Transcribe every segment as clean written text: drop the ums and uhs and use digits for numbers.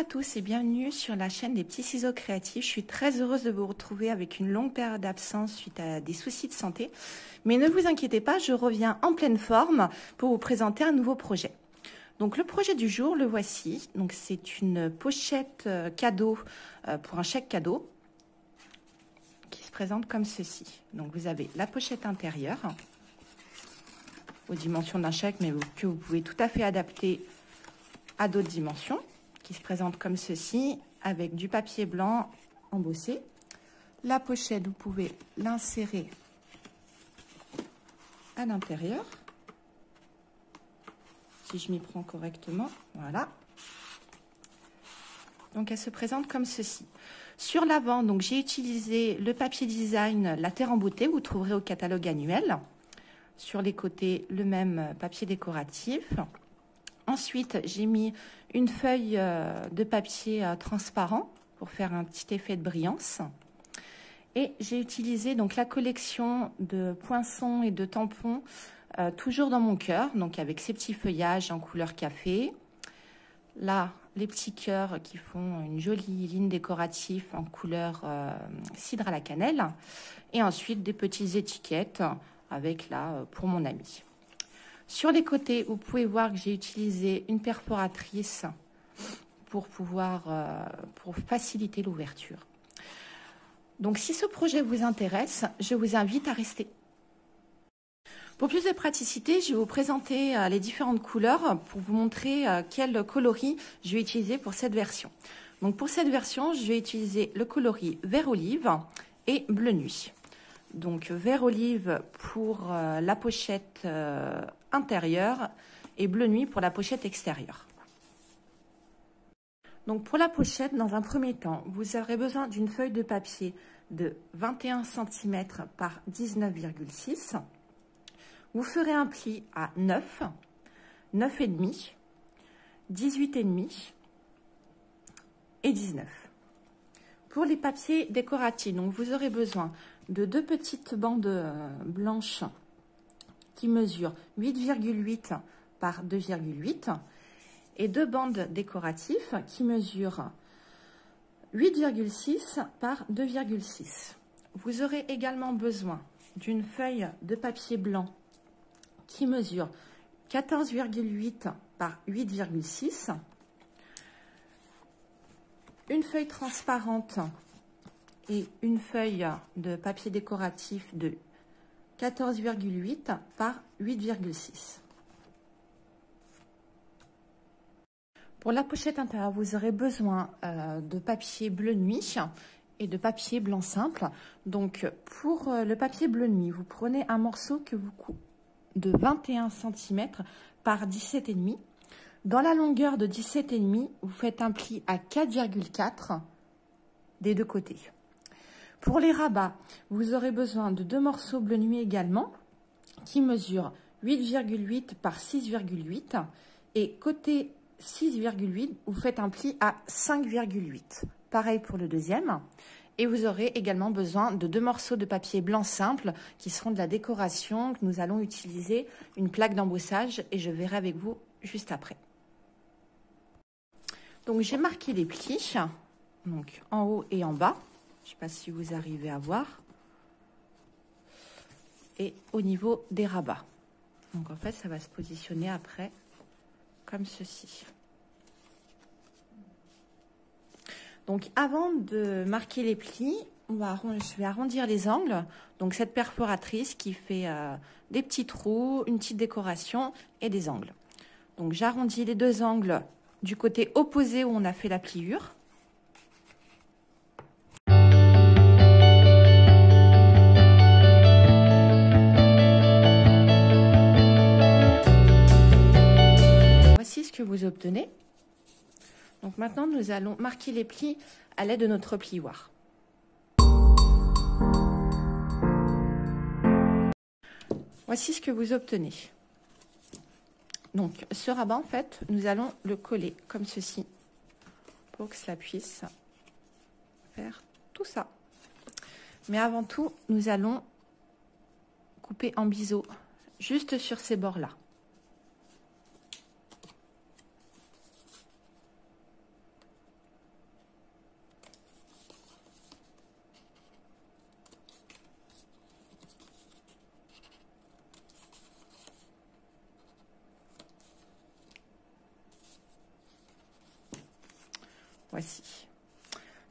tous et bienvenue sur la chaîne des petits ciseaux créatifs. Je suis très heureuse de vous retrouver avec une longue période d'absence suite à des soucis de santé. Mais ne vous inquiétez pas, je reviens en pleine forme pour vous présenter un nouveau projet. Donc le projet du jour, le voici. Donc c'est une pochette cadeau pour un chèque cadeau qui se présente comme ceci. Donc vous avez la pochette intérieure aux dimensions d'un chèque, mais que vous pouvez tout à fait adapter à d'autres dimensions, qui se présente comme ceci, avec du papier blanc embossé. La pochette, vous pouvez l'insérer à l'intérieur, si je m'y prends correctement, voilà. Donc elle se présente comme ceci. Sur l'avant, donc j'ai utilisé le papier design La Terre en beauté, vous trouverez au catalogue annuel. Sur les côtés, le même papier décoratif. Ensuite, j'ai mis une feuille de papier transparent pour faire un petit effet de brillance. Et j'ai utilisé donc la collection de poinçons et de tampons, toujours dans mon cœur, donc avec ces petits feuillages en couleur café. Là, les petits cœurs qui font une jolie ligne décorative en couleur cidre à la cannelle. Et ensuite, des petites étiquettes avec là, pour mon ami. Sur les côtés, vous pouvez voir que j'ai utilisé une perforatrice pour faciliter l'ouverture. Donc, si ce projet vous intéresse, je vous invite à rester. Pour plus de praticité, je vais vous présenter les différentes couleurs pour vous montrer quel coloris je vais utiliser pour cette version. Donc, pour cette version, je vais utiliser le coloris vert olive et bleu nuit. Donc, vert olive pour la pochette intérieure et bleu nuit pour la pochette extérieure. Donc, pour la pochette, dans un premier temps, vous aurez besoin d'une feuille de papier de 21 cm par 19,6. Vous ferez un pli à 9, 9,5, 18,5 et 19. Pour les papiers décoratifs, donc vous aurez besoin de deux petites bandes blanches qui mesurent 8,8 par 2,8 et deux bandes décoratives qui mesurent 8,6 par 2,6. Vous aurez également besoin d'une feuille de papier blanc qui mesure 14,8 par 8,6, une feuille transparente et une feuille de papier décoratif de 14,8 par 8,6. Pour la pochette intérieure, vous aurez besoin de papier bleu nuit et de papier blanc simple. Donc, pour le papier bleu nuit, vous prenez un morceau que vous coupez de 21 cm par 17,5. Dans la longueur de 17,5, vous faites un pli à 4,4 des deux côtés. Pour les rabats, vous aurez besoin de deux morceaux bleu nuit également, qui mesurent 8,8 par 6,8. Et côté 6,8, vous faites un pli à 5,8. Pareil pour le deuxième. Et vous aurez également besoin de deux morceaux de papier blanc simple, qui seront de la décoration, que nous allons utiliser une plaque d'embossage, et je verrai avec vous juste après. Donc j'ai marqué les plis, donc en haut et en bas. Je ne sais pas si vous arrivez à voir. Et au niveau des rabats. Donc en fait, ça va se positionner après comme ceci. Donc avant de marquer les plis, je vais arrondir les angles. Donc cette perforatrice qui fait des petits trous, une petite décoration et des angles. Donc j'arrondis les deux angles du côté opposé où on a fait la pliure. Voici ce que vous obtenez. Donc maintenant, nous allons marquer les plis à l'aide de notre plioir. Voici ce que vous obtenez. Donc ce rabat, en fait, nous allons le coller comme ceci pour que cela puisse faire tout ça. Mais avant tout, nous allons couper en biseau juste sur ces bords-là. Voici.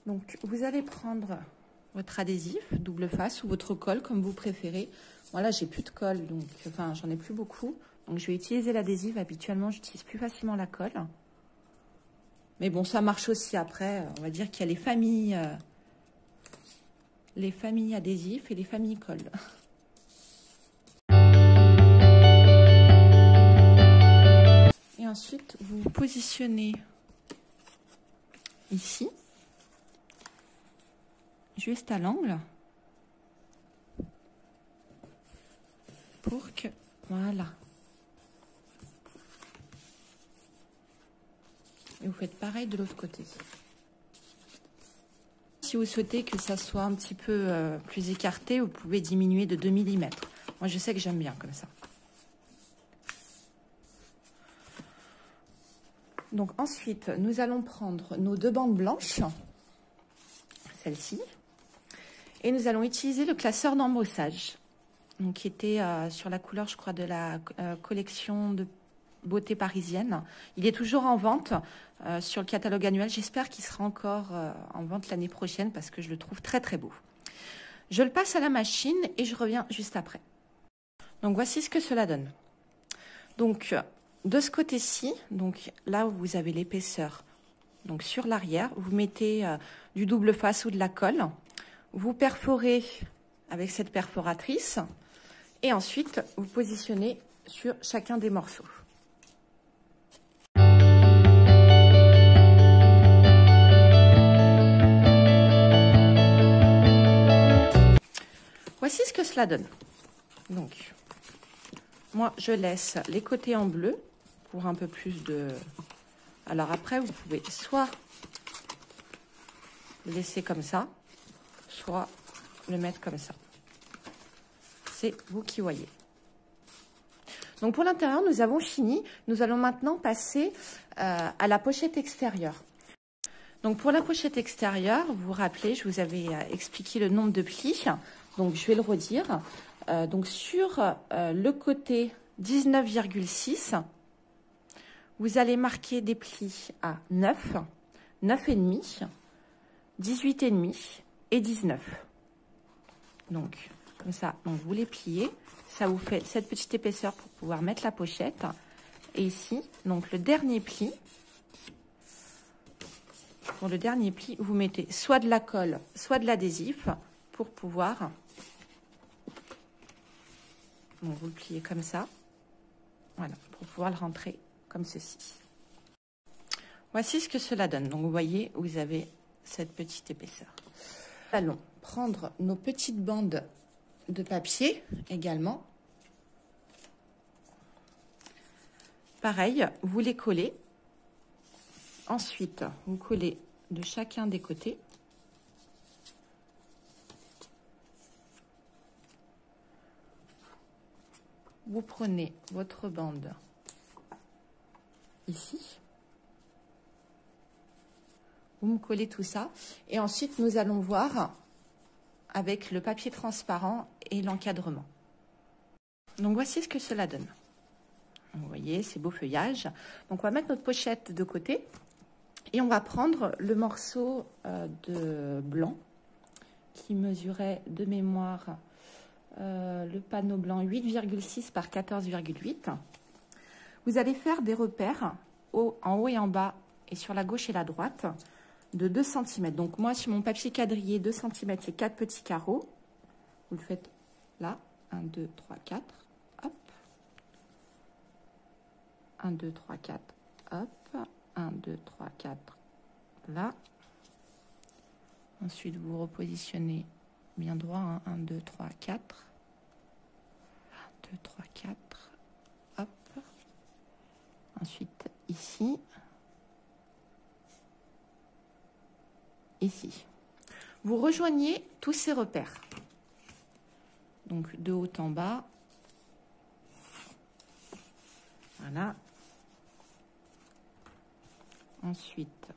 Donc, vous allez prendre votre adhésif double face ou votre colle, comme vous préférez. Moi, là, j'ai plus de colle, donc, enfin, j'en ai plus beaucoup. Donc, je vais utiliser l'adhésif. Habituellement, j'utilise plus facilement la colle. Mais bon, ça marche aussi après. On va dire qu'il y a les familles adhésifs et les familles colle. Et ensuite, vous vous positionnez ici, juste à l'angle, pour que, voilà. Et vous faites pareil de l'autre côté. Si vous souhaitez que ça soit un petit peu plus écarté, vous pouvez diminuer de 2 mm. Moi, je sais que j'aime bien comme ça. Donc ensuite, nous allons prendre nos 2 bandes blanches, celle-ci, et nous allons utiliser le classeur d'embossage, donc qui était sur la couleur, je crois, de la collection de beauté parisienne. Il est toujours en vente sur le catalogue annuel. J'espère qu'il sera encore en vente l'année prochaine parce que je le trouve très très beau. Je le passe à la machine et je reviens juste après. Donc voici ce que cela donne. Donc de ce côté-ci, donc là où vous avez l'épaisseur, donc sur l'arrière, vous mettez du double face ou de la colle. Vous perforez avec cette perforatrice et ensuite vous positionnez sur chacun des morceaux. Voici ce que cela donne. Donc, moi, je laisse les côtés en bleu pour un peu plus de... Alors après, vous pouvez soit le laisser comme ça, soit le mettre comme ça. C'est vous qui voyez. Donc pour l'intérieur, nous avons fini. Nous allons maintenant passer à la pochette extérieure. Donc pour la pochette extérieure, vous vous rappelez, je vous avais expliqué le nombre de plis. Donc je vais le redire. Donc sur le côté 19,6, vous allez marquer des plis à 9, 9,5, 18,5 et 19. Donc comme ça, donc vous les pliez. Ça vous fait cette petite épaisseur pour pouvoir mettre la pochette. Et ici, donc le dernier pli. Pour le dernier pli, vous mettez soit de la colle, soit de l'adhésif pour pouvoir... Donc vous le pliez comme ça. Voilà, pour pouvoir le rentrer comme ceci. Voici ce que cela donne. Donc vous voyez, vous avez cette petite épaisseur. Allons prendre nos petites bandes de papier également. Pareil, vous les collez. Ensuite, vous collez de chacun des côtés. Vous prenez votre bande ici. Vous me collez tout ça. Et ensuite, nous allons voir avec le papier transparent et l'encadrement. Donc, voici ce que cela donne. Vous voyez, c'est beau feuillage. Donc, on va mettre notre pochette de côté. Et on va prendre le morceau de blanc qui mesurait de mémoire le panneau blanc 8,6 par 14,8. Vous allez faire des repères en haut et en bas et sur la gauche et la droite de 2 cm. Donc moi, sur mon papier quadrillé, 2 cm, c'est 4 petits carreaux. Vous le faites là. 1, 2, 3, 4. Hop. 1, 2, 3, 4. Hop. 1, 2, 3, 4. Là. Ensuite, vous repositionnez bien droit. Hein. 1, 2, 3, 4. 1, 2, 3, 4. Hop. Ensuite, ici. Ici. Vous rejoignez tous ces repères. Donc, de haut en bas. Voilà. Ensuite,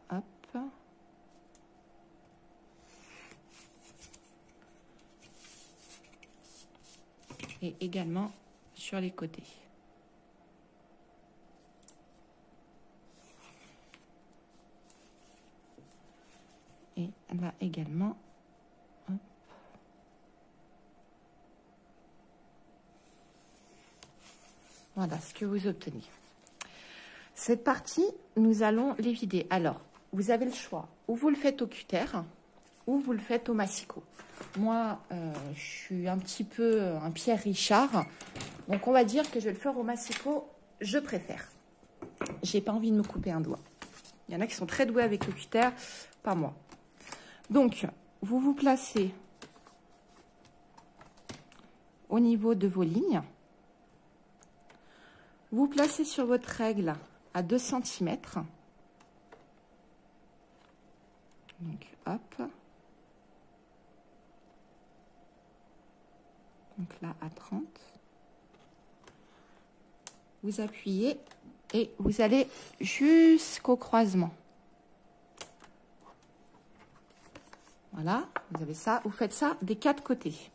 hop. Et également sur les côtés. Et là également. Hop. Voilà ce que vous obtenez. Cette partie, nous allons les vider. Alors, vous avez le choix. Ou vous le faites au cutter, ou vous le faites au massicot. Moi, je suis un petit peu un Pierre Richard. Donc, on va dire que je vais le faire au massicot. Je préfère. J'ai pas envie de me couper un doigt. Il y en a qui sont très doués avec le cutter, pas moi. Donc, vous vous placez au niveau de vos lignes. Vous placez sur votre règle à 2 cm. Donc, hop. Donc là, à 30. Vous appuyez et vous allez jusqu'au croisement. Voilà, vous avez ça. Vous faites ça des 4 côtés.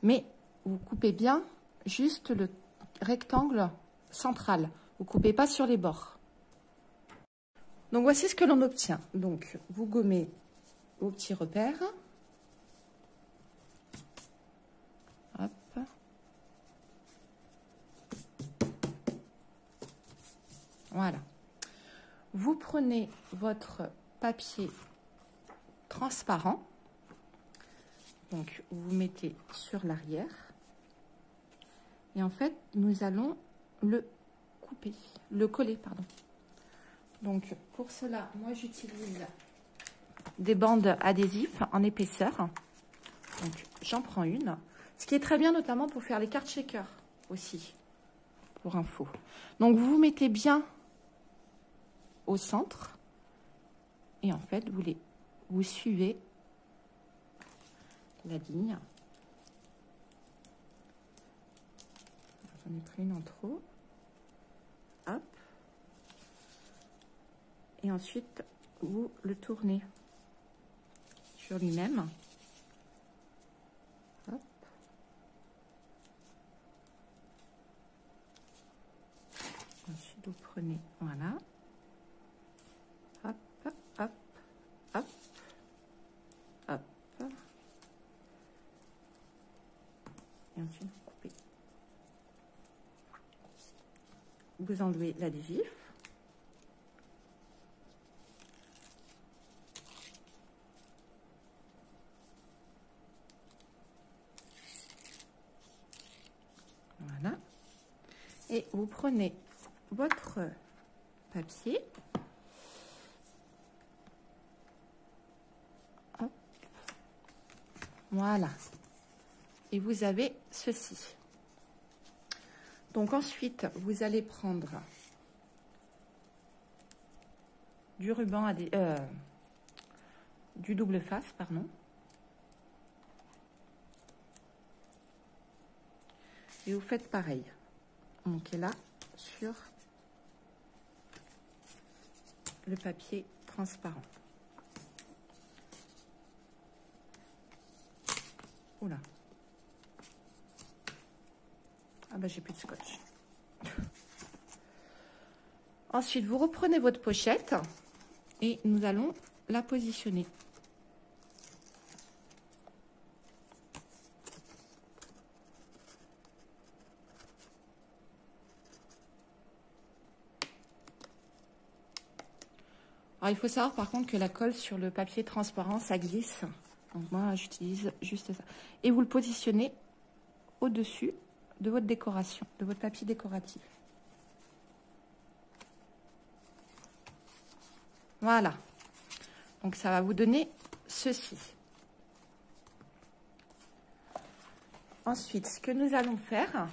Mais vous coupez bien juste le rectangle central. Vous coupez pas sur les bords. Donc, voici ce que l'on obtient. Donc, vous gommez vos petits repères. Hop. Voilà. Vous prenez votre papier transparent. Donc, vous mettez sur l'arrière. Et en fait, nous allons le couper, le coller, pardon. Donc, pour cela, moi, j'utilise des bandes adhésives en épaisseur. Donc, j'en prends une. Ce qui est très bien, notamment pour faire les cartes shaker aussi, pour info. Donc, vous vous mettez bien au centre. Et en fait, vous suivez la ligne. J'en ai pris une en trop. Hop. Et ensuite, vous le tournez sur lui-même. Hop. Ensuite, vous prenez, voilà. Hop, hop, hop, hop, hop. Et ensuite, vous coupez. Vous enlevez l'adhésif. Voilà. Et vous prenez votre papier. Hop. Voilà. Et vous avez ceci. Donc ensuite, vous allez prendre du ruban du double face, pardon. Et vous faites pareil. Donc là, sur le papier transparent. Oula. Ah bah j'ai plus de scotch. Ensuite, vous reprenez votre pochette et nous allons la positionner. Alors, il faut savoir par contre que la colle sur le papier transparent, ça glisse. Donc moi, j'utilise juste ça. Et vous le positionnez au-dessus de votre décoration, de votre papier décoratif. Voilà. Donc ça va vous donner ceci. Ensuite, ce que nous allons faire,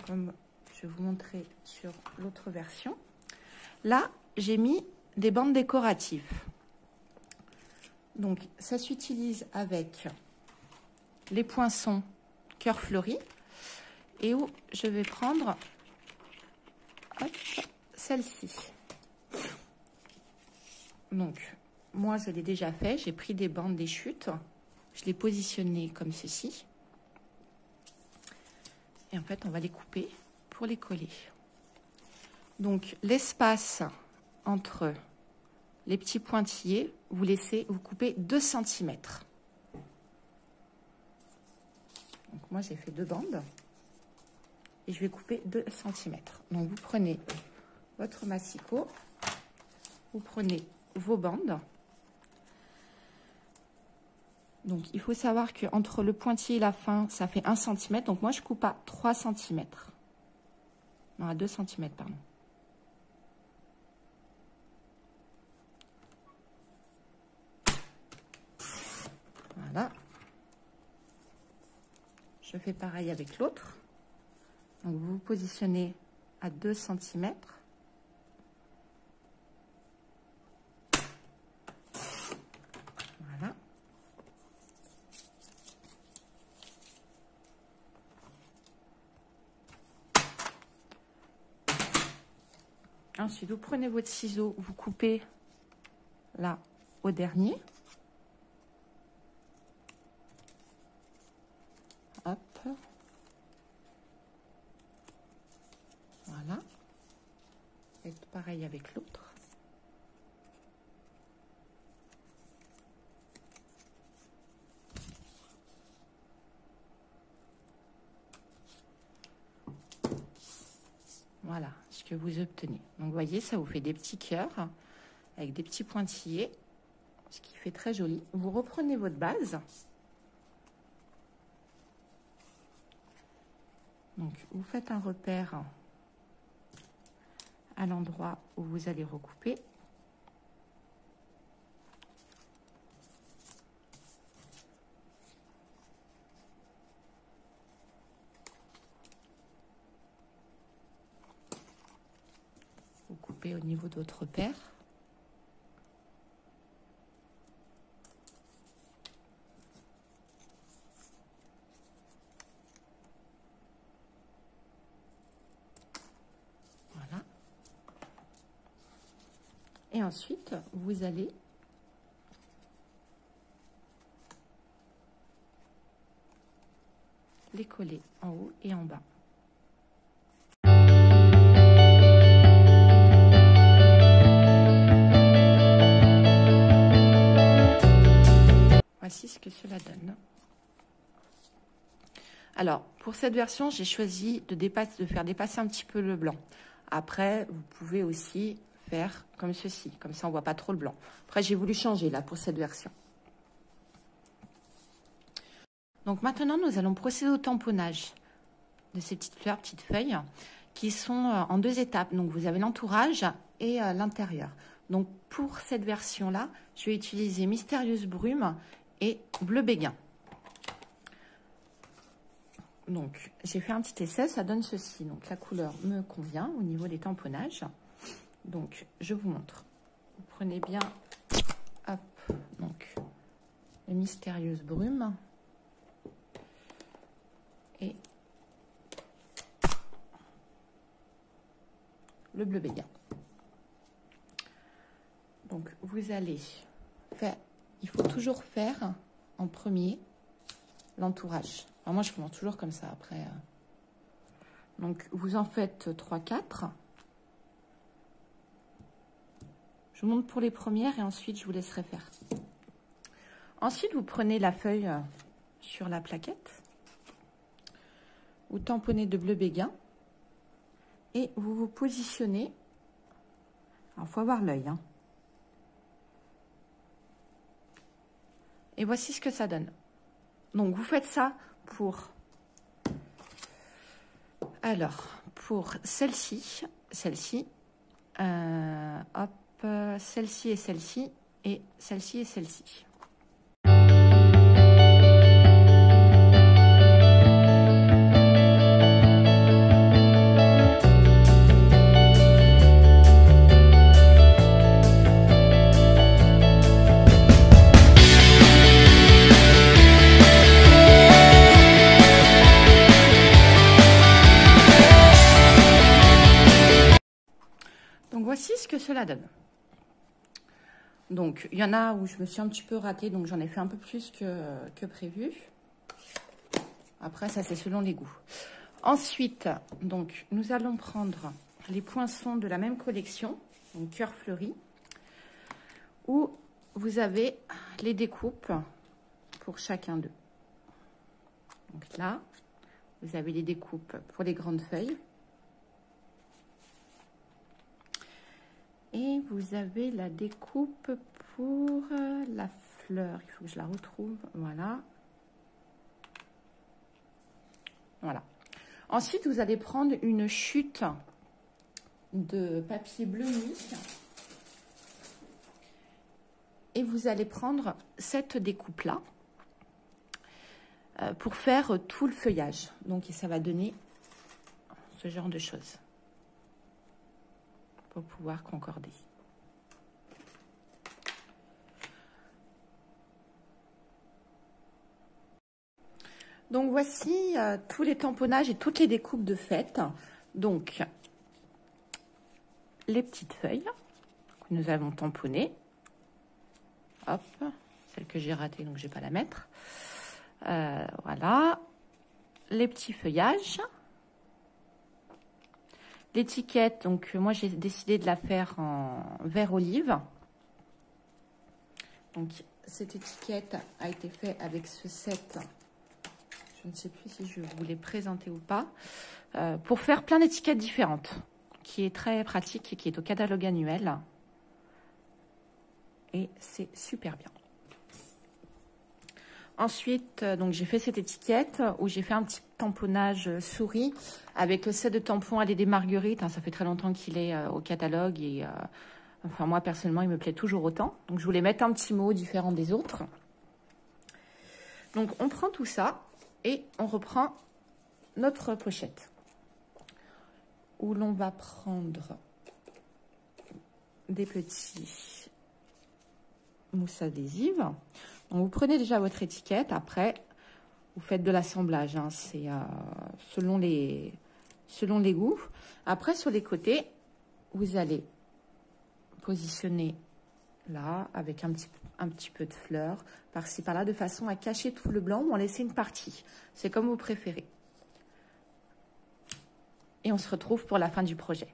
comme je vais vous montrer sur l'autre version, là, j'ai mis des bandes décoratives. Donc, ça s'utilise avec les poinçons cœur fleuri et où je vais prendre celle-ci. Donc, moi, je l'ai déjà fait. J'ai pris des bandes des chutes. Je les positionné comme ceci. Et en fait, on va les couper pour les coller. Donc, l'espace entre les petits pointillés, vous coupez 2 cm. Donc moi j'ai fait 2 bandes et je vais couper 2 cm. Donc vous prenez votre massicot, vous prenez vos bandes. Donc il faut savoir que entre le pointillé et la fin, ça fait 1 cm. Donc moi je coupe à 3 cm. Non, à 2 cm, pardon. Voilà. Je fais pareil avec l'autre. Donc vous vous positionnez à 2 cm. Voilà. Ensuite, vous prenez votre ciseau, vous coupez là au dernier. Hop. Voilà. Faites pareil avec l'autre. Voilà ce que vous obtenez. Donc, vous voyez, ça vous fait des petits cœurs avec des petits pointillés, ce qui fait très joli. Vous reprenez votre base. Donc, vous faites un repère à l'endroit où vous allez recouper. Vous coupez au niveau de votre repère. Voilà. Et ensuite, vous allez les coller en haut et en bas. Voici ce que cela donne. Alors, pour cette version, j'ai choisi de faire dépasser un petit peu le blanc. Après, vous pouvez aussi faire comme ceci. Comme ça, on ne voit pas trop le blanc. Après, j'ai voulu changer là pour cette version. Donc maintenant, nous allons procéder au tamponnage de ces petites fleurs, petites feuilles, qui sont en 2 étapes. Donc, vous avez l'entourage et l'intérieur. Donc, pour cette version-là, je vais utiliser Mystérieuse Brume et Bleu Béguin. Donc, j'ai fait un petit essai, ça donne ceci. Donc, la couleur me convient au niveau des tamponnages. Donc, je vous montre. Vous prenez bien, hop, donc, les Mystérieuses Brumes et le Bleu Béguin. Donc, vous allez faire, il faut toujours faire en premier l'entourage. Alors moi, je commence toujours comme ça après. Donc, vous en faites 3-4. Je vous montre pour les premières et ensuite, je vous laisserai faire. Ensuite, vous prenez la feuille sur la plaquette. Vous tamponnez de Bleu Béguin et vous vous positionnez. Alors, il faut avoir l'œil, hein. Et voici ce que ça donne. Donc, vous faites ça pour... Alors, pour celle-ci, hop, celle-ci et celle-ci, et celle-ci et celle-ci. Donc, voici ce que cela donne. Donc, il y en a où je me suis un petit peu ratée, donc j'en ai fait un peu plus que prévu. Après, ça, c'est selon les goûts. Ensuite, donc, nous allons prendre les poinçons de la même collection, donc cœur fleuri. où vous avez les découpes pour chacun d'eux. Donc là, vous avez les découpes pour les grandes feuilles. Et vous avez la découpe pour la fleur. Il faut que je la retrouve. Voilà. Voilà. Ensuite, vous allez prendre une chute de papier bleu nuit. Et vous allez prendre cette découpe-là pour faire tout le feuillage. Donc, ça va donner ce genre de choses pour pouvoir concorder. Donc, voici tous les tamponnages et toutes les découpes de fête. Donc, les petites feuilles que nous avons tamponnées. Hop, celle que j'ai ratée, donc je ne vais pas la mettre. Voilà. Les petits feuillages. L'étiquette, donc moi j'ai décidé de la faire en vert olive. Donc cette étiquette a été faite avec ce set. Je ne sais plus si je vous l'ai présenté ou pas. Pour faire plein d'étiquettes différentes. Qui est très pratique et qui est au catalogue annuel. Et c'est super bien. Ensuite, donc j'ai fait cette étiquette où j'ai fait un petit tamponnage souris avec le set de tampons Allée des Marguerites. Ça fait très longtemps qu'il est au catalogue et enfin moi personnellement il me plaît toujours autant. Donc je voulais mettre un petit mot différent des autres. Donc on prend tout ça et on reprend notre pochette où l'on va prendre des petits mousse adhésive. Donc, vous prenez déjà votre étiquette. Après, vous faites de l'assemblage. Hein, c'est selon les goûts. Après, sur les côtés, vous allez positionner là avec un petit peu de fleurs par-ci par-là de façon à cacher tout le blanc ou en laisser une partie. C'est comme vous préférez. Et on se retrouve pour la fin du projet.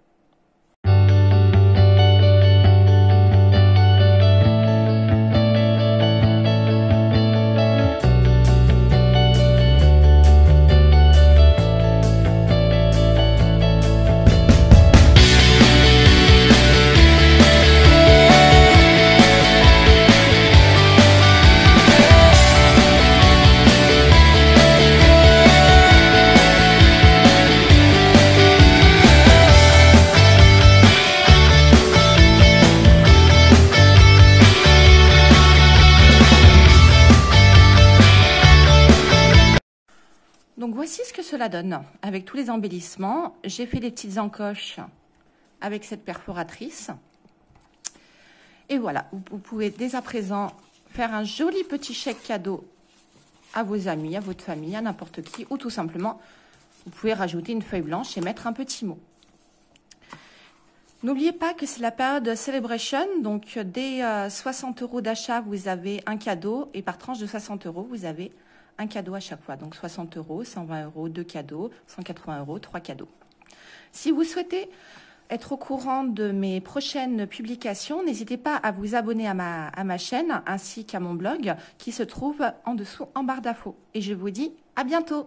Donc voici ce que cela donne avec tous les embellissements. J'ai fait des petites encoches avec cette perforatrice. Et voilà, vous pouvez dès à présent faire un joli petit chèque cadeau à vos amis, à votre famille, à n'importe qui. Ou tout simplement, vous pouvez rajouter une feuille blanche et mettre un petit mot. N'oubliez pas que c'est la période Celebration. Donc dès 60 € d'achat, vous avez un cadeau. Et par tranche de 60 €, vous avez un cadeau à chaque fois. Donc 60 €, 120 €, 2 cadeaux, 180 €, 3 cadeaux. Si vous souhaitez être au courant de mes prochaines publications, n'hésitez pas à vous abonner à ma chaîne ainsi qu'à mon blog qui se trouve en dessous en barre d'infos. Et je vous dis à bientôt.